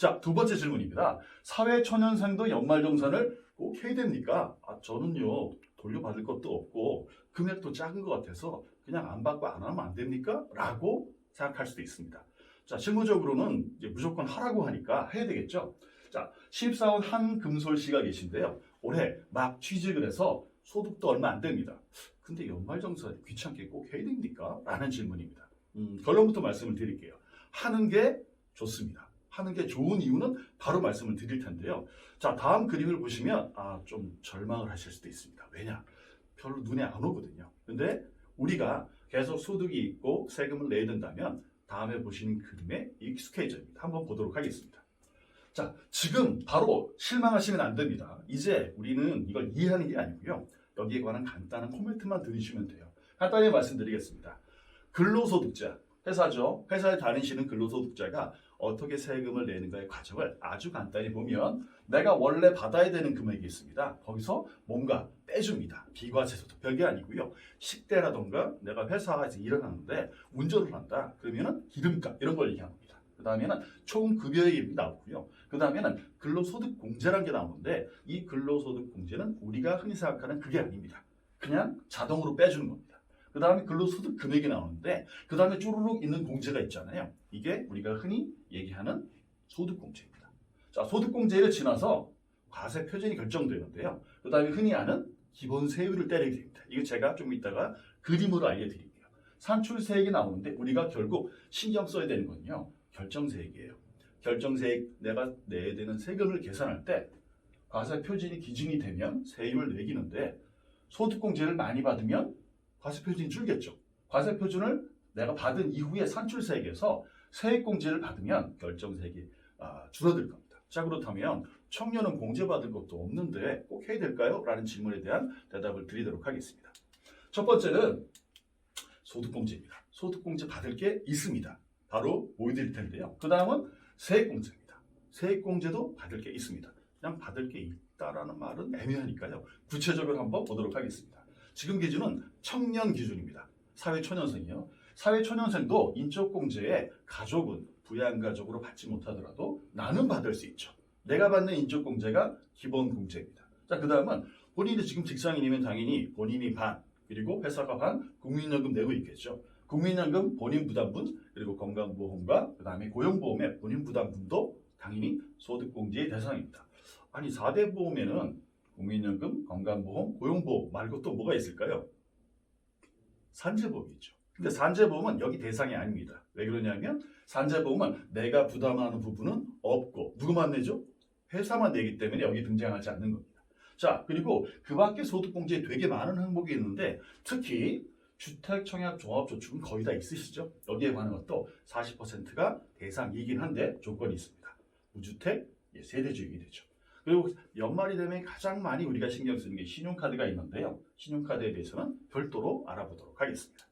자, 두 번째 질문입니다. 사회초년생도 연말정산을 꼭 해야 됩니까? 저는요, 돌려받을 것도 없고 금액도 작은 것 같아서 그냥 안 받고 안 하면 안 됩니까? 라고 생각할 수도 있습니다. 자, 실무적으로는 이제 무조건 하라고 하니까 해야 되겠죠. 자, 신입사원 한금솔 씨가 계신데요. 올해 막 취직을 해서 소득도 얼마 안 됩니다. 근데 연말정산 귀찮게 꼭 해야 됩니까? 라는 질문입니다. 결론부터 말씀을 드릴게요. 하는 게 좋습니다. 하는 게 좋은 이유는 바로 말씀을 드릴 텐데요. 자, 다음 그림을 보시면 좀 절망을 하실 수도 있습니다. 왜냐? 별로 눈에 안 오거든요. 근데 우리가 계속 소득이 있고 세금을 내야 된다면 다음에 보시는 그림에 익숙해집니다. 한번 보도록 하겠습니다. 자, 지금 바로 실망하시면 안 됩니다. 이제 우리는 이걸 이해하는 게 아니고요. 여기에 관한 간단한 코멘트만 들으시면 돼요. 간단히 말씀드리겠습니다. 근로소득자, 회사죠. 회사에 다니시는 근로소득자가 어떻게 세금을 내는가의 과정을 아주 간단히 보면 내가 원래 받아야 되는 금액이 있습니다. 거기서 뭔가 빼줍니다. 비과세소득 별게 아니고요. 식대라던가 내가 회사에서 일을 하는데 운전을 한다. 그러면은 기름값 이런 걸 얘기합니다. 그 다음에는 총 급여의 이름이 나오고요. 그 다음에는 근로소득공제라는 게 나오는데 이 근로소득공제는 우리가 흔히 생각하는 그게 아닙니다. 그냥 자동으로 빼주는 겁니다. 그 다음에 근로소득 금액이 나오는데 그 다음에 쭈루룩 있는 공제가 있잖아요. 이게 우리가 흔히 얘기하는 소득공제입니다. 자, 소득공제를 지나서 과세 표준이 결정되는데요. 그 다음에 흔히 아는 기본세율을 때리게 됩니다. 이거 제가 좀 이따가 그림으로 알려드릴게요. 산출세액이 나오는데 우리가 결국 신경 써야 되는 건요. 결정세액이에요. 결정세액 내가 내야 되는 세금을 계산할 때 과세 표준이 기준이 되면 세율을 매기는데 소득공제를 많이 받으면 과세 표준이 줄겠죠. 과세 표준을 내가 받은 이후에 산출세액에서 세액공제를 받으면 결정세액이 줄어들 겁니다. 자, 그렇다면 청년은 공제받을 것도 없는데 꼭 해야 될까요? 라는 질문에 대한 대답을 드리도록 하겠습니다. 첫 번째는 소득공제입니다. 소득공제 받을 게 있습니다. 바로 보여드릴 텐데요. 그 다음은 세액공제입니다. 세액공제도 받을 게 있습니다. 그냥 받을 게 있다라는 말은 애매하니까요. 구체적으로 한번 보도록 하겠습니다. 지금 기준은 청년 기준입니다. 사회초년생이요. 사회초년생도 인적공제에 가족은 부양가족으로 받지 못하더라도 나는 받을 수 있죠. 내가 받는 인적공제가 기본공제입니다. 자, 그 다음은 본인이 지금 직장인이면 당연히 본인이 반, 그리고 회사가 반, 국민연금 내고 있겠죠. 국민연금 본인 부담분, 그리고 건강보험과 그 다음에 고용보험의 본인 부담분도 당연히 소득공제의 대상입니다. 아니, 4대 보험에는 국민연금, 건강보험, 고용보험 말고 또 뭐가 있을까요? 산재보험이 있죠. 근데 산재보험은 여기 대상이 아닙니다. 왜 그러냐면 산재보험은 내가 부담하는 부분은 없고 누구만 내죠? 회사만 내기 때문에 여기 등장하지 않는 겁니다. 자, 그리고 그 밖에 소득공제에 되게 많은 항목이 있는데 특히 주택청약종합저축은 거의 다 있으시죠? 여기에 관한 것도 40%가 대상이긴 한데 조건이 있습니다. 무주택, 세대주택이 되죠. 그리고 연말이 되면 가장 많이 우리가 신경 쓰는 게 신용카드가 있는데요. 신용카드에 대해서는 별도로 알아보도록 하겠습니다.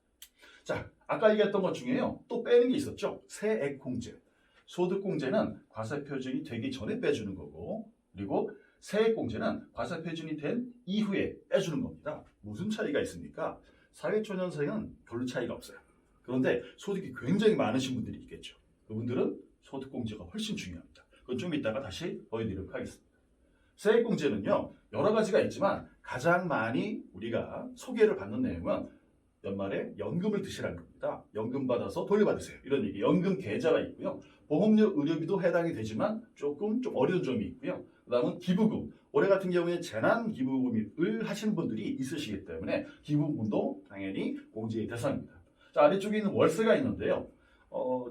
자, 아까 얘기했던 것 중에요. 또 빼는 게 있었죠. 세액공제. 소득공제는 과세표준이 되기 전에 빼주는 거고 그리고 세액공제는 과세표준이 된 이후에 빼주는 겁니다. 무슨 차이가 있습니까? 사회초년생은 별로 차이가 없어요. 그런데 소득이 굉장히 많으신 분들이 있겠죠. 그분들은 소득공제가 훨씬 중요합니다. 그건 좀 이따가 다시 보여드리도록 하겠습니다. 세액공제는요, 여러 가지가 있지만 가장 많이 우리가 소개를 받는 내용은 연말에 연금을 드시라는 겁니다. 연금 받아서 돌려받으세요. 이런 얘기. 연금 계좌가 있고요. 보험료, 의료비도 해당이 되지만 조금 좀 어려운 점이 있고요. 그 다음은 기부금. 올해 같은 경우에 재난 기부금을 하시는 분들이 있으시기 때문에 기부금도 당연히 공제의 대상입니다. 자, 아래쪽에 있는 월세가 있는데요.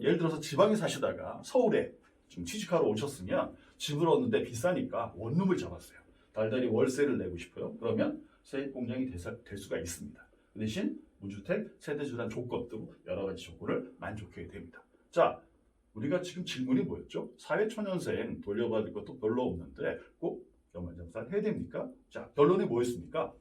예를 들어서 지방에 사시다가 서울에 좀 취직하러 오셨으면 집을 얻는데 비싸니까 원룸을 잡았어요. 달달이 월세를 내고 싶어요. 그러면 세액공제가 될 수가 있습니다. 그 대신 무주택, 세대주택 조건 등 여러 가지 조건을 만족해야 됩니다. 자, 우리가 지금 질문이 뭐였죠? 사회초년생 돌려받을 것도 별로 없는데 꼭 연말정산 해야 됩니까? 자, 결론이 뭐였습니까?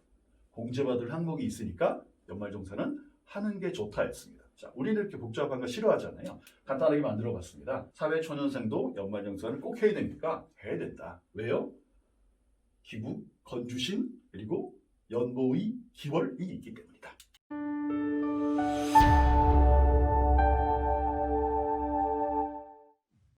공제받을 항목이 있으니까 연말정산은 하는 게 좋다였습니다. 자, 우리는 이렇게 복잡한 거 싫어하잖아요. 간단하게 만들어 봤습니다. 사회초년생도 연말정산을 꼭 해야 됩니까? 해야 된다. 왜요? 기부, 건주신, 그리고 연보의 기월이 있기 때문에.